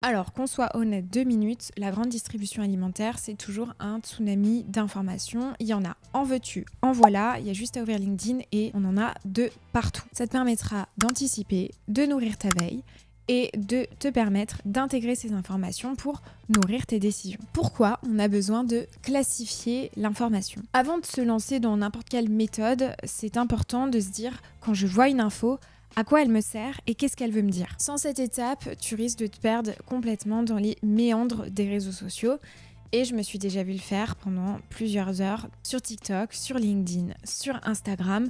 Alors, qu'on soit honnête 2 minutes, la grande distribution alimentaire, c'est toujours un tsunami d'informations. Il y en a en veux-tu, en voilà, il y a juste à ouvrir LinkedIn et on en a de partout. Ça te permettra d'anticiper, de nourrir ta veille et de te permettre d'intégrer ces informations pour nourrir tes décisions. Pourquoi on a besoin de classifier l'information? Avant de se lancer dans n'importe quelle méthode, c'est important de se dire, quand je vois une info, à quoi elle me sert et qu'est-ce qu'elle veut me dire. Sans cette étape, tu risques de te perdre complètement dans les méandres des réseaux sociaux. Et je me suis déjà vu le faire pendant plusieurs heures sur TikTok, sur LinkedIn, sur Instagram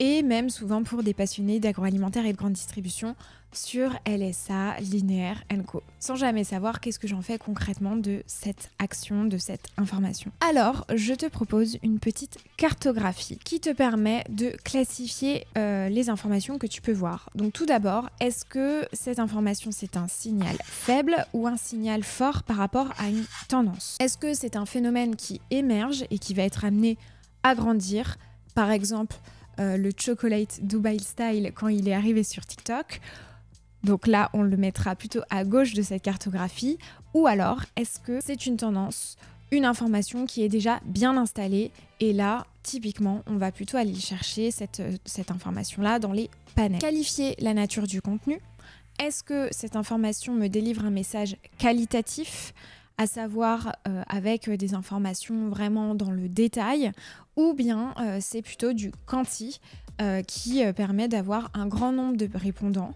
et même souvent pour des passionnés d'agroalimentaire et de grande distribution sur LSA, Linéaire & Co. Sans jamais savoir qu'est-ce que j'en fais concrètement de cette action, de cette information. Alors, je te propose une petite cartographie qui te permet de classifier les informations que tu peux voir. Donc tout d'abord, est-ce que cette information c'est un signal faible ou un signal fort par rapport à une tendance? Est-ce que c'est un phénomène qui émerge et qui va être amené à grandir? Par exemple, le chocolate Dubai Style quand il est arrivé sur TikTok. Donc là, on le mettra plutôt à gauche de cette cartographie. Ou alors, est-ce que c'est une tendance, une information qui est déjà bien installée? Et là, typiquement, on va plutôt aller chercher cette information-là dans les panels. Qualifier la nature du contenu. Est-ce que cette information me délivre un message qualitatif, à savoir avec des informations vraiment dans le détail, ou bien c'est plutôt du quanti qui permet d'avoir un grand nombre de répondants,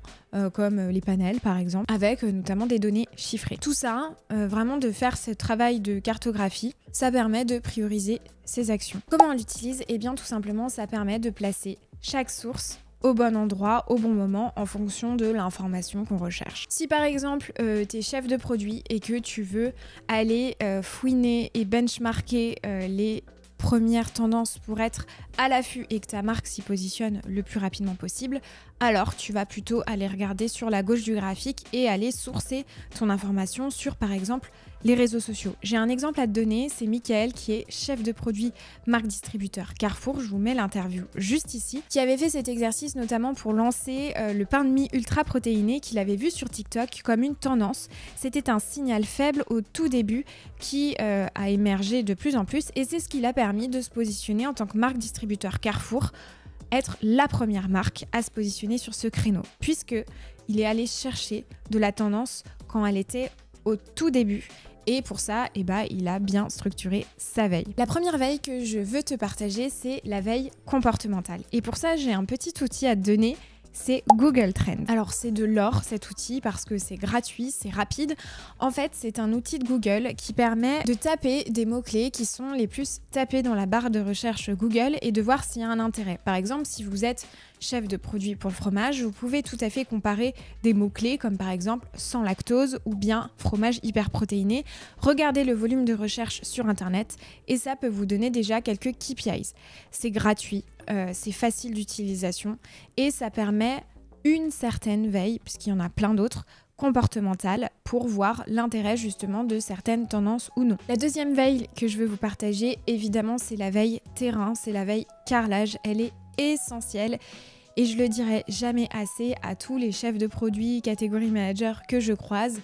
comme les panels par exemple, avec notamment des données chiffrées. Tout ça, vraiment de faire ce travail de cartographie, ça permet de prioriser ses actions. Comment on l'utilise? Eh bien tout simplement, ça permet de placer chaque source au bon endroit, au bon moment, en fonction de l'information qu'on recherche. Si par exemple, tu es chef de produit et que tu veux aller fouiner et benchmarker les premières tendances pour être à l'affût et que ta marque s'y positionne le plus rapidement possible, alors tu vas plutôt aller regarder sur la gauche du graphique et aller sourcer ton information sur par exemple les réseaux sociaux. J'ai un exemple à te donner, c'est Mickaël qui est chef de produit marque distributeur Carrefour, je vous mets l'interview juste ici, qui avait fait cet exercice notamment pour lancer le pain de mie ultra protéiné qu'il avait vu sur TikTok comme une tendance. C'était un signal faible au tout début qui a émergé de plus en plus et c'est ce qui l'a permis de se positionner en tant que marque distributeur Carrefour, être la première marque à se positionner sur ce créneau, puisque il est allé chercher de la tendance quand elle était au tout début. Et pour ça, il a bien structuré sa veille. La première veille que je veux te partager, c'est la veille comportementale. Et pour ça, j'ai un petit outil à te donner, c'est Google Trends. Alors c'est de l'or cet outil parce que c'est gratuit, c'est rapide. En fait, c'est un outil de Google qui permet de taper des mots-clés qui sont les plus tapés dans la barre de recherche Google et de voir s'il y a un intérêt. Par exemple, si vous êtes chef de produit pour le fromage, vous pouvez tout à fait comparer des mots-clés comme par exemple sans lactose ou bien fromage hyper protéiné. Regardez le volume de recherche sur internet et ça peut vous donner déjà quelques KPIs. C'est gratuit, c'est facile d'utilisation et ça permet une certaine veille, puisqu'il y en a plein d'autres, comportementale pour voir l'intérêt justement de certaines tendances ou non. La deuxième veille que je veux vous partager, évidemment, c'est la veille terrain, c'est la veille carrelage. Elle est essentielle. Et je le dirai jamais assez à tous les chefs de produits, catégorie manager que je croise,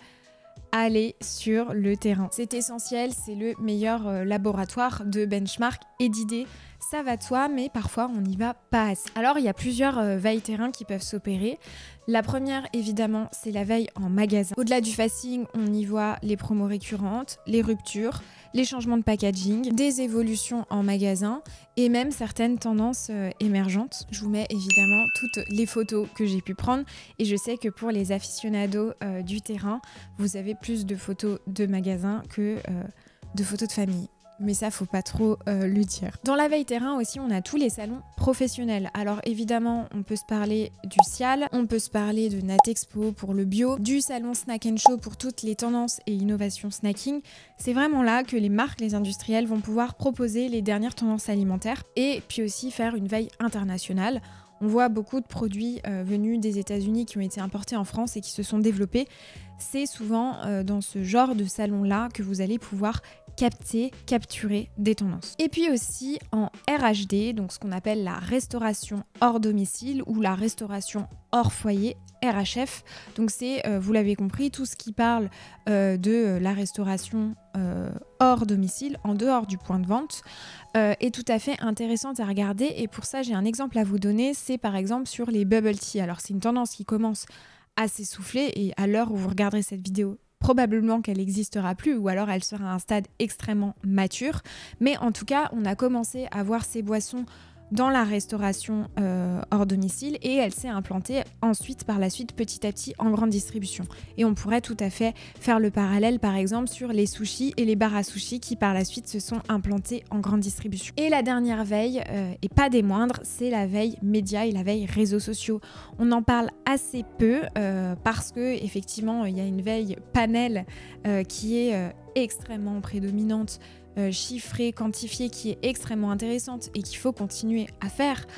allez sur le terrain. C'est essentiel, c'est le meilleur laboratoire de benchmark et d'idées. Ça va de soi, mais parfois on n'y va pas assez. Alors il y a plusieurs veilles terrain qui peuvent s'opérer. La première, évidemment, c'est la veille en magasin. Au-delà du facing, on y voit les promos récurrentes, les ruptures, les changements de packaging, des évolutions en magasin et même certaines tendances émergentes. Je vous mets évidemment toutes les photos que j'ai pu prendre et je sais que pour les aficionados du terrain, vous avez plus de photos de magasins que de photos de famille. Mais ça, faut pas trop le dire. Dans la veille terrain aussi, on a tous les salons professionnels. Alors évidemment, on peut se parler du Cial, on peut se parler de Natexpo pour le bio, du salon Snack & Show pour toutes les tendances et innovations snacking. C'est vraiment là que les marques, les industriels vont pouvoir proposer les dernières tendances alimentaires et puis aussi faire une veille internationale. On voit beaucoup de produits venus des États-Unis qui ont été importés en France et qui se sont développés. C'est souvent dans ce genre de salon-là que vous allez pouvoir capturer des tendances. Et puis aussi en RHD, donc ce qu'on appelle la restauration hors domicile ou la restauration hors foyer, RHF. Donc c'est, vous l'avez compris, tout ce qui parle de la restauration hors domicile, en dehors du point de vente, est tout à fait intéressante à regarder. Et pour ça, j'ai un exemple à vous donner, c'est par exemple sur les bubble tea. Alors c'est une tendance qui commence à s'essouffler et à l'heure où vous regarderez cette vidéo, probablement qu'elle n'existera plus ou alors elle sera à un stade extrêmement mature. Mais en tout cas, on a commencé à voir ces boissons dans la restauration hors domicile et elle s'est implantée ensuite par la suite petit à petit en grande distribution. Et on pourrait tout à fait faire le parallèle par exemple sur les sushis et les bars à sushis qui par la suite se sont implantés en grande distribution. Et la dernière veille, et pas des moindres, c'est la veille média et la veille réseaux sociaux. On en parle assez peu parce que effectivement il y a une veille panel qui est extrêmement prédominante, chiffrée, quantifiée, qui est extrêmement intéressante et qu'il faut continuer à faire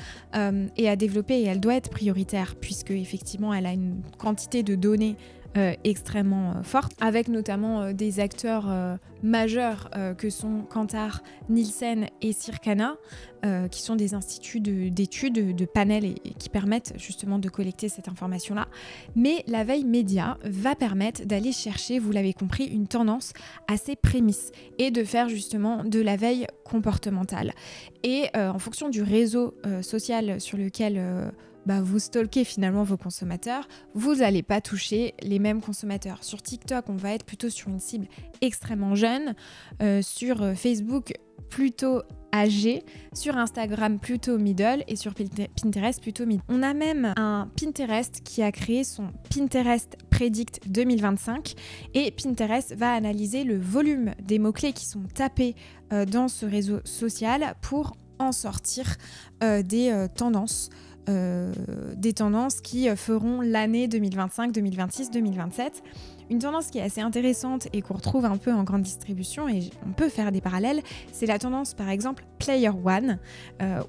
et à développer, et elle doit être prioritaire puisque effectivement elle a une quantité de données extrêmement forte, avec notamment des acteurs majeurs que sont Kantar, Nielsen et Circana, qui sont des instituts d'études, de panels et qui permettent justement de collecter cette information-là. Mais la veille média va permettre d'aller chercher, vous l'avez compris, une tendance assez prémisse et de faire justement de la veille comportementale. Et en fonction du réseau social sur lequel vous stalkez finalement vos consommateurs, vous n'allez pas toucher les mêmes consommateurs. Sur TikTok, on va être plutôt sur une cible extrêmement jeune, sur Facebook plutôt âgé, sur Instagram plutôt middle et sur Pinterest plutôt mid. On a même un Pinterest qui a créé son Pinterest Predict 2025 et Pinterest va analyser le volume des mots-clés qui sont tapés dans ce réseau social pour en sortir des tendances qui feront l'année 2025, 2026, 2027. Une tendance qui est assez intéressante et qu'on retrouve un peu en grande distribution, et on peut faire des parallèles, c'est la tendance par exemple Player One,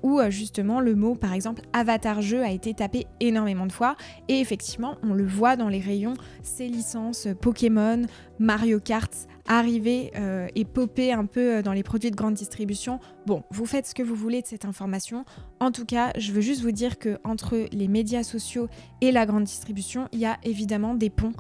où justement le mot par exemple avatar jeu a été tapé énormément de fois, et effectivement on le voit dans les rayons, ces licences Pokémon, Mario Kart arriver et popper un peu dans les produits de grande distribution. Bon, vous faites ce que vous voulez de cette information. En tout cas, je veux juste vous dire qu'entre les médias sociaux et la grande distribution, il y a évidemment des ponts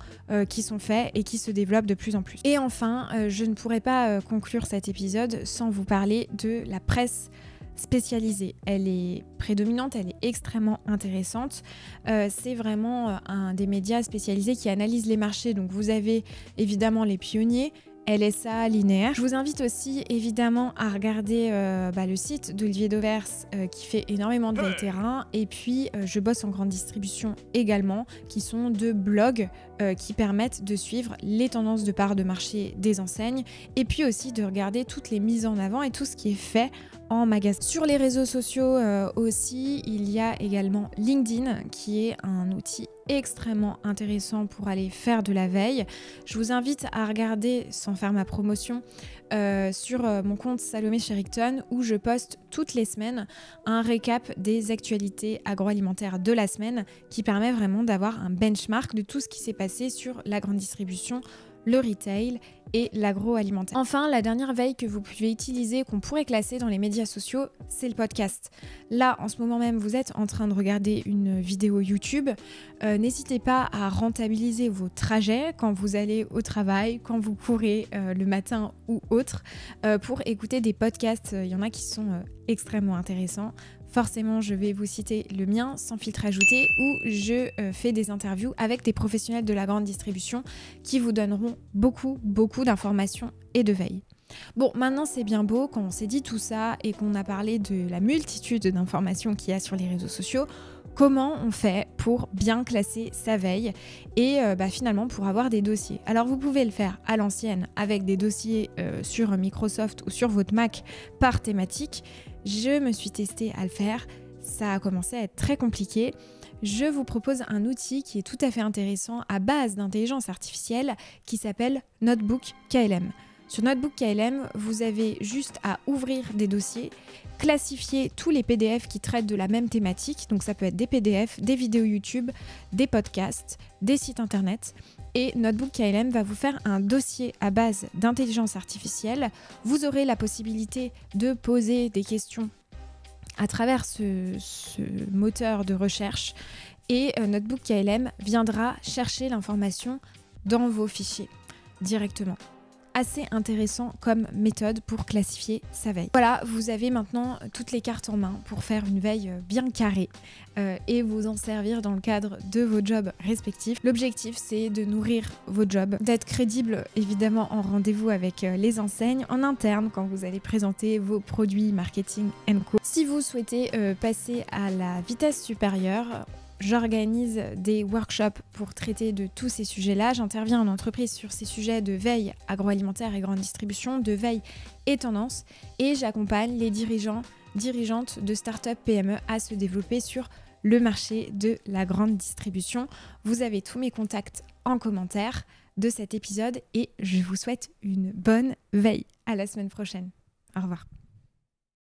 qui sont faits et qui se développent de plus en plus. Et enfin, je ne pourrais pas conclure cet épisode sans vous parler de la presse spécialisée. Elle est prédominante, elle est extrêmement intéressante. C'est vraiment un des médias spécialisés qui analyse les marchés. Donc vous avez évidemment les pionniers, LSA, Linéaire. Je vous invite aussi évidemment à regarder le site d'Olivier Dauvers qui fait énormément de veille terrain, et puis je bosse en grande distribution également, qui sont deux blogs qui permettent de suivre les tendances de part de marché des enseignes, et puis aussi de regarder toutes les mises en avant et tout ce qui est fait en magasin. Sur les réseaux sociaux aussi, il y a également LinkedIn qui est un outil extrêmement intéressant pour aller faire de la veille. Je vous invite à regarder, sans faire ma promotion, sur mon compte Salomé Sherrington, où je poste toutes les semaines un récap des actualités agroalimentaires de la semaine qui permet vraiment d'avoir un benchmark de tout ce qui s'est passé sur la grande distribution, le retail et l'agroalimentaire. Enfin, la dernière veille que vous pouvez utiliser, qu'on pourrait classer dans les médias sociaux, c'est le podcast. Là, en ce moment même, vous êtes en train de regarder une vidéo YouTube. N'hésitez pas à rentabiliser vos trajets quand vous allez au travail, quand vous courez le matin ou autre, pour écouter des podcasts. Il y en a qui sont extrêmement intéressants. Forcément, je vais vous citer le mien, Sans filtre ajouté, où je fais des interviews avec des professionnels de la grande distribution qui vous donneront beaucoup d'informations et de veille. Bon, maintenant c'est bien beau, quand on s'est dit tout ça et qu'on a parlé de la multitude d'informations qu'il y a sur les réseaux sociaux, comment on fait pour bien classer sa veille et finalement pour avoir des dossiers. Alors vous pouvez le faire à l'ancienne avec des dossiers sur Microsoft ou sur votre Mac par thématique. Je me suis testée à le faire, ça a commencé à être très compliqué. Je vous propose un outil qui est tout à fait intéressant à base d'intelligence artificielle qui s'appelle Notebook KLM. Sur Notebook KLM, vous avez juste à ouvrir des dossiers, classifier tous les PDF qui traitent de la même thématique, donc ça peut être des PDF, des vidéos YouTube, des podcasts, des sites internet, et Notebook KLM va vous faire un dossier à base d'intelligence artificielle. Vous aurez la possibilité de poser des questions à travers ce moteur de recherche et Notebook KLM viendra chercher l'information dans vos fichiers directement. Assez intéressant comme méthode pour classifier sa veille. Voilà, vous avez maintenant toutes les cartes en main pour faire une veille bien carrée et vous en servir dans le cadre de vos jobs respectifs. L'objectif, c'est de nourrir vos jobs, d'être crédible évidemment en rendez-vous avec les enseignes, en interne quand vous allez présenter vos produits marketing &co. Si vous souhaitez passer à la vitesse supérieure, j'organise des workshops pour traiter de tous ces sujets-là. J'interviens en entreprise sur ces sujets de veille agroalimentaire et grande distribution, de veille et tendance, et j'accompagne les dirigeantes de start-up PME à se développer sur le marché de la grande distribution. Vous avez tous mes contacts en commentaire de cet épisode et je vous souhaite une bonne veille. À la semaine prochaine. Au revoir.